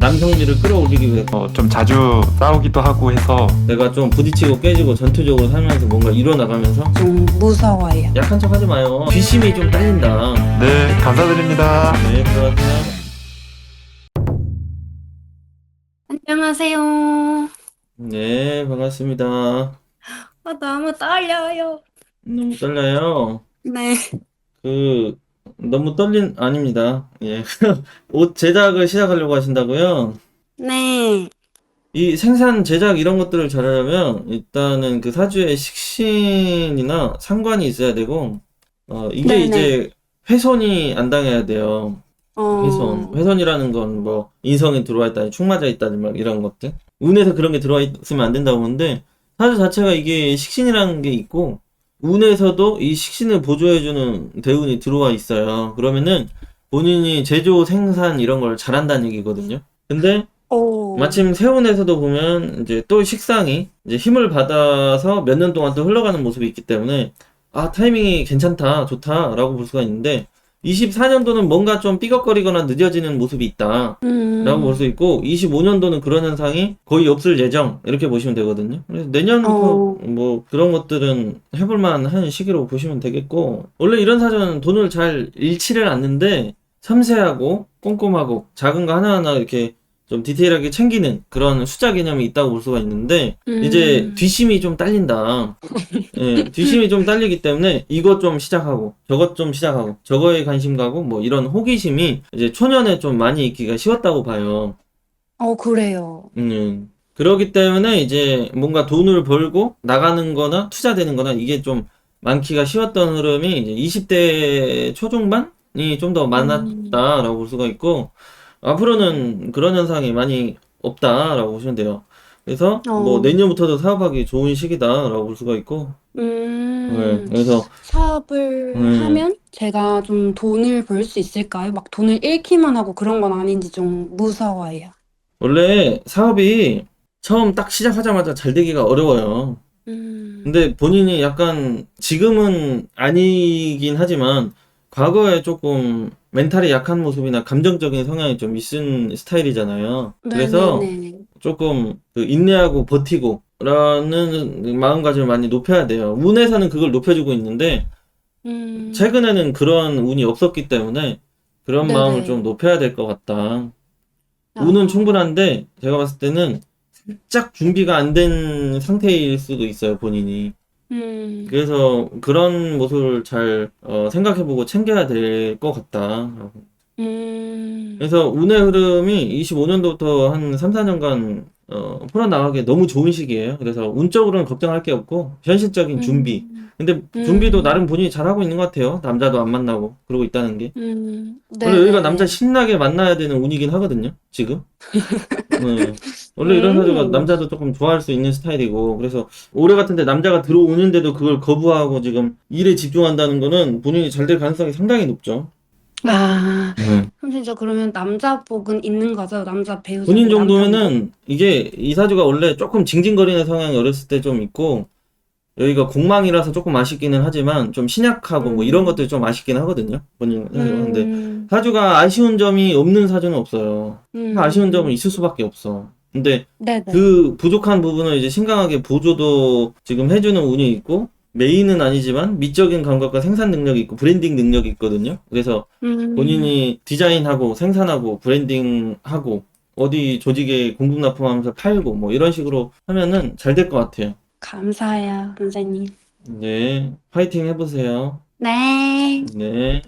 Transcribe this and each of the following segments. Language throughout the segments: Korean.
남성미를 끌어올리기 위해서 좀 자주 싸우기도 하고 해서 내가 좀 부딪히고 깨지고 전투적으로 살면서 뭔가 이뤄나가면서 좀 무서워요. 약한 척 하지 마요. 뒷심이 좀 딸린다. 네, 감사드립니다. 네, 들어가세요. 안녕하세요. 네, 반갑습니다. 너무 떨려요. 너무 떨려요. 네. 너무 아닙니다. 예. 옷 제작을 시작하려고 하신다고요? 네. 이 생산 제작 이런 것들을 잘하려면 일단은 그 사주에 식신이나 상관이 있어야 되고, 이게 네네. 이제 훼손이 안 당해야 돼요. 훼손이라는 건 뭐 인성이 들어와 있다니 축 맞아 있다니 막 이런 것들. 운에서 그런 게 들어와 있으면 안 된다고 하는데, 사주 자체가 이게 식신이라는 게 있고 운에서도 이 식신을 보조해주는 대운이 들어와 있어요. 그러면은 본인이 제조 생산 이런 걸 잘한다는 얘기거든요. 근데 마침 세운에서도 보면 이제 또 식상이 이제 힘을 받아서 몇 년 동안 또 흘러가는 모습이 있기 때문에 타이밍이 괜찮다, 좋다라고 볼 수가 있는데 24년도는 뭔가 좀 삐걱거리거나 늦어지는 모습이 있다 라고 볼 수 있고 25년도는 그런 현상이 거의 없을 예정 이렇게 보시면 되거든요. 그래서 내년부터 뭐 그런 것들은 해볼만 한 시기로 보시면 되겠고, 원래 이런 사주는 돈을 잘 잃지를 않는데 섬세하고 꼼꼼하고 작은 거 하나하나 이렇게 좀 디테일하게 챙기는 그런 숫자 개념이 있다고 볼 수가 있는데 이제 뒷심이 좀 딸린다. 예, 뒷심이 좀 딸리기 때문에 이것 좀 시작하고 저것 좀 시작하고 저거에 관심 가고 뭐 이런 호기심이 이제 초년에 좀 많이 있기가 쉬웠다고 봐요. 그래요. 그러기 때문에 이제 뭔가 돈을 벌고 나가는 거나 투자되는 거나 이게 좀 많기가 쉬웠던 흐름이 이제 20대 초중반이 좀 더 많았다라고 볼 수가 있고, 앞으로는 그런 현상이 많이 없다라고 보시면 돼요. 그래서 뭐 내년부터도 사업하기 좋은 시기다라고 볼 수가 있고, 네, 그래서 사업을 하면 제가 좀 돈을 벌 수 있을까요? 막 돈을 잃기만 하고 그런 건 아닌지 좀 무서워요. 원래 사업이 처음 딱 시작하자마자 잘 되기가 어려워요. 근데 본인이 약간 지금은 아니긴 하지만 과거에 조금 멘탈이 약한 모습이나 감정적인 성향이 좀 있은 스타일이잖아요. 그래서 네네네. 조금 그 인내하고 버티고 라는 마음가짐을 많이 높여야 돼요. 운에서는 그걸 높여주고 있는데 최근에는 그런 운이 없었기 때문에 그런 마음을 좀 높여야 될 것 같다. 운은 충분한데 제가 봤을 때는 살짝 준비가 안 된 상태일 수도 있어요, 본인이. 그래서 그런 모습을 잘 생각해보고 챙겨야 될 것 같다. 그래서 운의 흐름이 25년도부터 한 3, 4년간 풀어나가기 너무 좋은 시기예요. 그래서 운적으로는 걱정할 게 없고 현실적인 준비. 근데 준비도 나름 본인이 잘하고 있는 것 같아요. 남자도 안 만나고 그러고 있다는 게. 원래 여기가 남자 신나게 만나야 되는 운이긴 하거든요, 지금. 네. 원래 이런 사주가 남자도 조금 좋아할 수 있는 스타일이고, 그래서 올해 같은데 남자가 들어오는데도 그걸 거부하고 지금 일에 집중한다는 거는 본인이 잘 될 가능성이 상당히 높죠. 그럼 진짜 그러면 남자 복은 있는 거죠? 남자 배우자 본인 남편분? 정도면은 이게 이 사주가 원래 조금 징징거리는 성향이 어렸을 때 좀 있고, 여기가 공망이라서 조금 아쉽기는 하지만 좀 신약하고 뭐 이런 것들이 좀 아쉽긴 하거든요, 본인 사주가. 근데 사주가 아쉬운 점이 없는 사주는 없어요. 아쉬운 점은 있을 수밖에 없어. 근데 네네. 그 부족한 부분을 이제 신강하게 보조도 지금 해주는 운이 있고, 메인은 아니지만 미적인 감각과 생산 능력이 있고 브랜딩 능력이 있거든요. 그래서 본인이 디자인하고 생산하고 브랜딩하고 어디 조직에 공급 납품하면서 팔고 뭐 이런 식으로 하면은 잘 될 것 같아요. 감사해요, 선생님. 네, 파이팅 해보세요. 네. 네.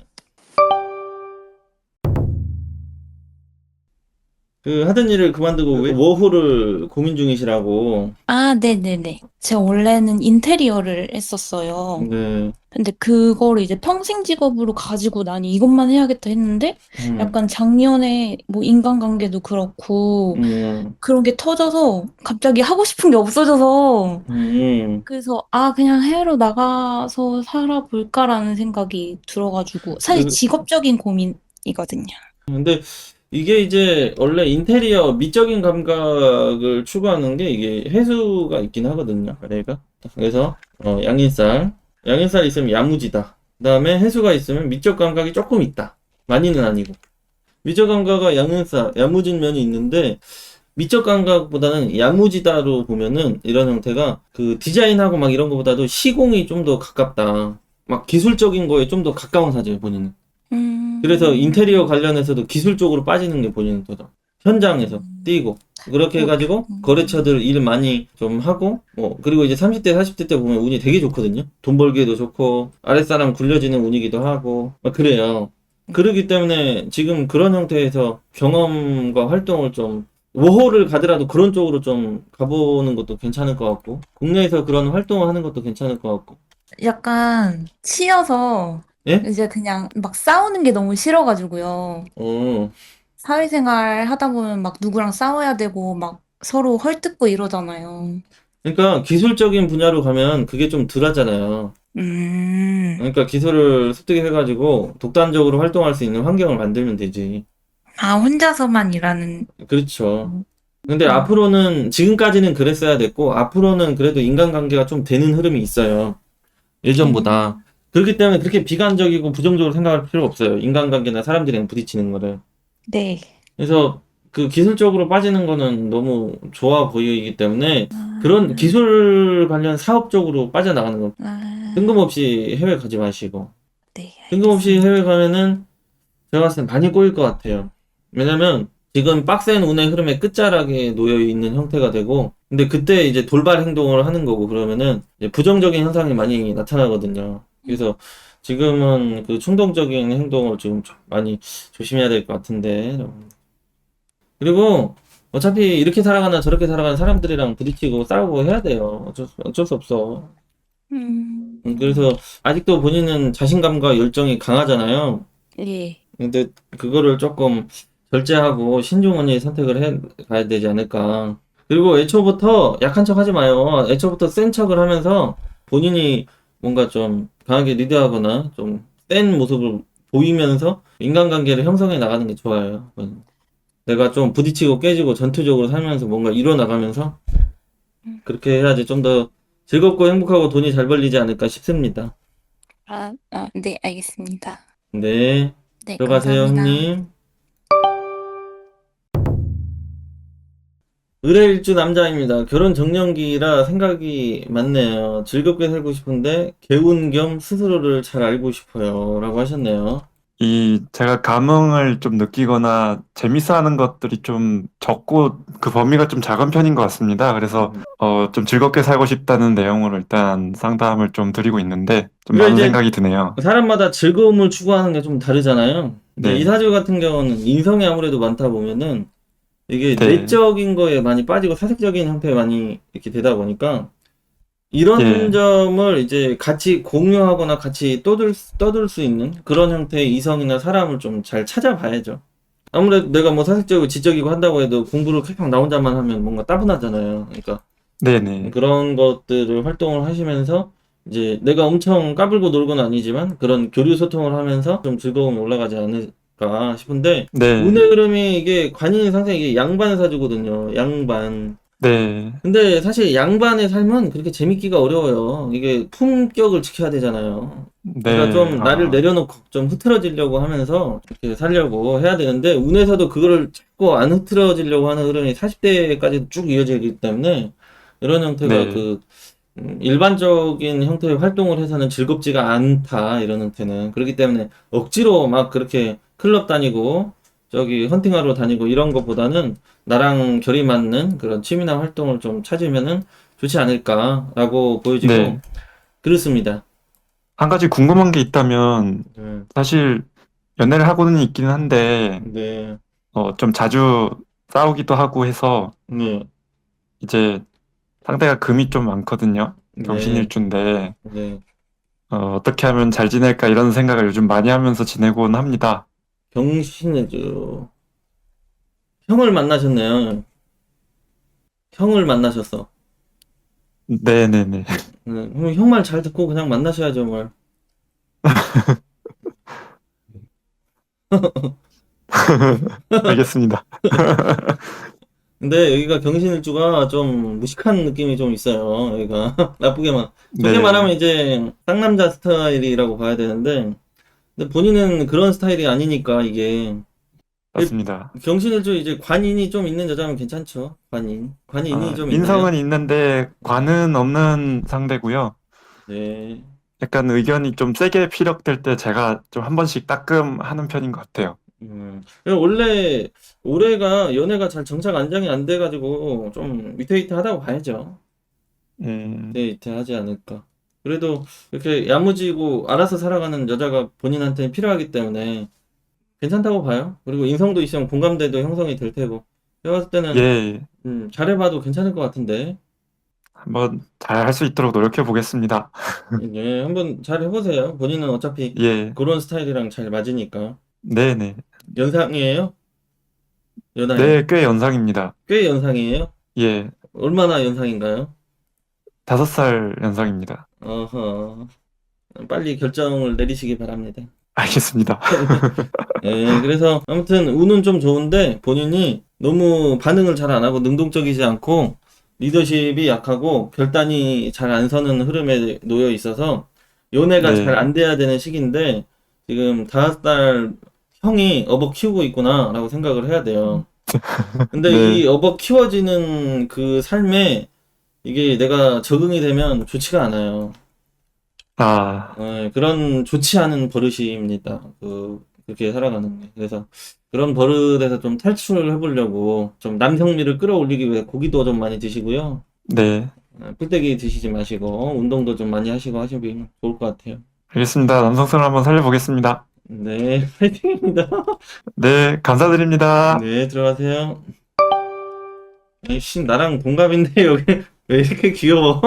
그 하던 일을 그만두고 왜 워홀을 고민 중이시라고. 네네네. 제가 원래는 인테리어를 했었어요. 네. 근데 그거를 이제 평생 직업으로 가지고 나니 이것만 해야겠다 했는데 약간 작년에 뭐 인간관계도 그렇고 그런 게 터져서 갑자기 하고 싶은 게 없어져서 그래서 그냥 해외로 나가서 살아볼까라는 생각이 들어가지고 사실 직업적인 고민이거든요. 근데 이게 이제 원래 인테리어 미적인 감각을 추구하는 게 이게 해수가 있긴 하거든요. 그래서 양인살 있으면 야무지다. 그다음에 해수가 있으면 미적 감각이 조금 있다. 많이는 아니고. 미적 감각과 양은사, 야무진 면이 있는데 미적 감각보다는 야무지다로 보면은 이런 형태가 그 디자인하고 막 이런 거보다도 시공이 좀 더 가깝다. 막 기술적인 거에 좀 더 가까운 사주예요, 본인은. 그래서 인테리어 관련해서도 기술 쪽으로 빠지는 게 본인은 더 현장에서 뛰고 그렇게 해가지고 거래처들 일 많이 좀 하고 뭐 그리고 이제 30대 40대 때 보면 운이 되게 좋거든요. 돈 벌기에도 좋고 아랫사람 굴려지는 운이기도 하고 막 그래요. 그러기 때문에 지금 그런 형태에서 경험과 활동을 좀 워홀을 가더라도 그런 쪽으로 좀 가보는 것도 괜찮을 것 같고 국내에서 그런 활동을 하는 것도 괜찮을 것 같고. 약간 치여서 예? 이제 그냥 막 싸우는 게 너무 싫어가지고요. 어. 사회생활 하다 보면 막 누구랑 싸워야 되고 막 서로 헐뜯고 이러잖아요. 그러니까 기술적인 분야로 가면 그게 좀 덜하잖아요. 음, 그러니까 기술을 습득해가지고 독단적으로 활동할 수 있는 환경을 만들면 되지. 아, 혼자서만 일하는, 그렇죠. 음, 근데 앞으로는 지금까지는 그랬어야 됐고 앞으로는 그래도 인간관계가 좀 되는 흐름이 있어요. 예전보다. 그렇기 때문에 그렇게 비관적이고 부정적으로 생각할 필요가 없어요. 인간관계나 사람들이랑 부딪히는 거를. 네. 그래서 그 기술적으로 빠지는 거는 너무 좋아 보이기 때문에 그런 아, 기술 관련 사업 쪽으로 빠져나가는 거 아, 뜬금없이 해외 가지 마시고 네, 뜬금없이 해외 알겠습니다. 가면은 제가 봤을 땐 많이 꼬일 것 같아요. 왜냐면 지금 빡센 운의 흐름의 끝자락에 놓여 있는 형태가 되고 근데 그때 이제 돌발 행동을 하는 거고 그러면은 이제 부정적인 현상이 많이 나타나거든요. 그래서 지금은 그 충동적인 행동을 좀 많이 조심해야 될 것 같은데 그리고 어차피 이렇게 살아가나 저렇게 살아가는 사람들이랑 부딪히고 싸우고 해야 돼요. 어쩔 수 없어. 음, 그래서 아직도 본인은 자신감과 열정이 강하잖아요. 예. 근데 그거를 조금 절제하고 신중원이 선택을 해 가야 되지 않을까. 그리고 애초부터 약한 척 하지 마요. 애초부터 센 척을 하면서 본인이 뭔가 좀 강하게 리드하거나 좀 센 모습을 보이면서 인간관계를 형성해 나가는 게 좋아요. 내가 좀 부딪히고 깨지고 전투적으로 살면서 뭔가 이뤄나가면서 그렇게 해야지 좀 더 즐겁고 행복하고 돈이 잘 벌리지 않을까 싶습니다. 네, 알겠습니다. 네. 네, 들어가세요, 감사합니다. 형님. 의뢰일주 남자입니다. 결혼 정년기라 생각이 많네요. 즐겁게 살고 싶은데 개운 겸 스스로를 잘 알고 싶어요. 라고 하셨네요. 제가 감흥을 좀 느끼거나 재밌어하는 것들이 좀 적고 그 범위가 좀 작은 편인 것 같습니다. 그래서 좀 즐겁게 살고 싶다는 내용으로 일단 상담을 좀 드리고 있는데 좀 그러니까 많은 이제 생각이 드네요. 사람마다 즐거움을 추구하는 게 좀 다르잖아요. 근데 이 네, 사주 같은 경우는 인성이 아무래도 많다 보면은 이게 네, 내적인 거에 많이 빠지고 사색적인 형태에 많이 이렇게 되다 보니까 이런 예, 점을 이제 같이 공유하거나 같이 떠들 수 있는 그런 형태의 이성이나 사람을 좀 잘 찾아봐야죠. 아무래도 내가 뭐 사색적이고 지적이고 한다고 해도 공부를 쾌팍 나 혼자만 하면 뭔가 따분하잖아요. 그러니까 네네, 그런 것들을 활동을 하시면서 이제 내가 엄청 까불고 놀건 아니지만 그런 교류 소통을 하면서 좀 즐거움이 올라가지 않을까 싶은데 네, 운의 흐름이 이게 관인 상승 이게 양반 사주거든요. 양반. 네, 근데 사실 양반의 삶은 그렇게 재밌기가 어려워요. 이게 품격을 지켜야 되잖아요. 그러니까 네, 좀 나를 내려놓고 좀 흐트러지려고 하면서 이렇게 살려고 해야 되는데 운에서도 그거를 자꾸 안 흐트러지려고 하는 흐름이 40대까지 쭉 이어지기 때문에 이런 형태가 네, 그 일반적인 형태의 활동을 해서는 즐겁지가 않다 이런 형태는 그렇기 때문에 억지로 막 그렇게 클럽 다니고 저기 헌팅하러 다니고 이런 것보다는 나랑 결이 맞는 그런 취미나 활동을 좀 찾으면은 좋지 않을까라고 보여지고 네. 그렇습니다. 한 가지 궁금한 게 있다면 네, 사실 연애를 하고는 있기는 한데 네, 좀 자주 싸우기도 하고 해서 네, 이제 상대가 금이 좀 많거든요. 네, 경신일주인데 네. 어떻게 하면 잘 지낼까 이런 생각을 요즘 많이 하면서 지내곤 합니다. 경신의 형을 만나셨네요. 형을 만나셨어. 네네네. 그럼 형 말 잘 듣고 그냥 만나셔야죠, 뭘. 알겠습니다. 근데 여기가 경신일주가 좀 무식한 느낌이 좀 있어요. 여기가 나쁘게만 좋게 말하면 네, 이제 쌍남자 스타일이라고 봐야 되는데 근데 본인은 그런 스타일이 아니니까 이게 맞습니다. 경신일주 이제 관인이 좀 있는 여자면 괜찮죠. 관인이 좀 인성은 있나요? 있는데 관은 없는 상대고요. 네. 약간 의견이 좀 세게 피력될 때 제가 좀 한 번씩 따끔하는 편인 것 같아요. 원래 올해가 연애가 잘 정착 안정이 안 돼가지고 좀 위태위태하다고 봐야죠. 위태위태하지 않을까. 그래도 이렇게 야무지고 알아서 살아가는 여자가 본인한테 필요하기 때문에 괜찮다고 봐요. 그리고 인성도 있으면 공감대도 형성이 될 테고. 제가 봤을 때는 예, 잘해봐도 괜찮을 것 같은데. 한번 잘 할 수 있도록 노력해 보겠습니다. 예, 한번 잘 해보세요. 본인은 어차피 예, 그런 스타일이랑 잘 맞으니까. 네네. 연상이에요? 연하요? 네, 꽤 연상입니다. 꽤 연상이에요? 예, 얼마나 연상인가요? 5살 연상입니다. 어허. 빨리 결정을 내리시기 바랍니다. 알겠습니다. 예, 그래서 아무튼 운은 좀 좋은데 본인이 너무 반응을 잘 안 하고 능동적이지 않고 리더십이 약하고 결단이 잘 안 서는 흐름에 놓여 있어서 연애가 네. 잘 안 돼야 되는 시기인데 지금 5살 형이 업어 키우고 있구나라고 생각을 해야 돼요. 근데 네. 이 업어 키워지는 그 삶에 이게 내가 적응이 되면 좋지가 않아요. 아, 그런 좋지 않은 버릇입니다. 그렇게 살아가는 게. 그래서 그런 버릇에서 좀 탈출을 해보려고 좀 남성미를 끌어올리기 위해 고기도 좀 많이 드시고요. 네. 풀떼기 드시지 마시고 운동도 좀 많이 하시고 하시면 좋을 것 같아요. 알겠습니다. 남성성을 한번 살려보겠습니다. 네, 파이팅입니다. 네, 감사드립니다. 네, 들어가세요. 에이씨, 나랑 동갑인데 여기 왜 이렇게 귀여워?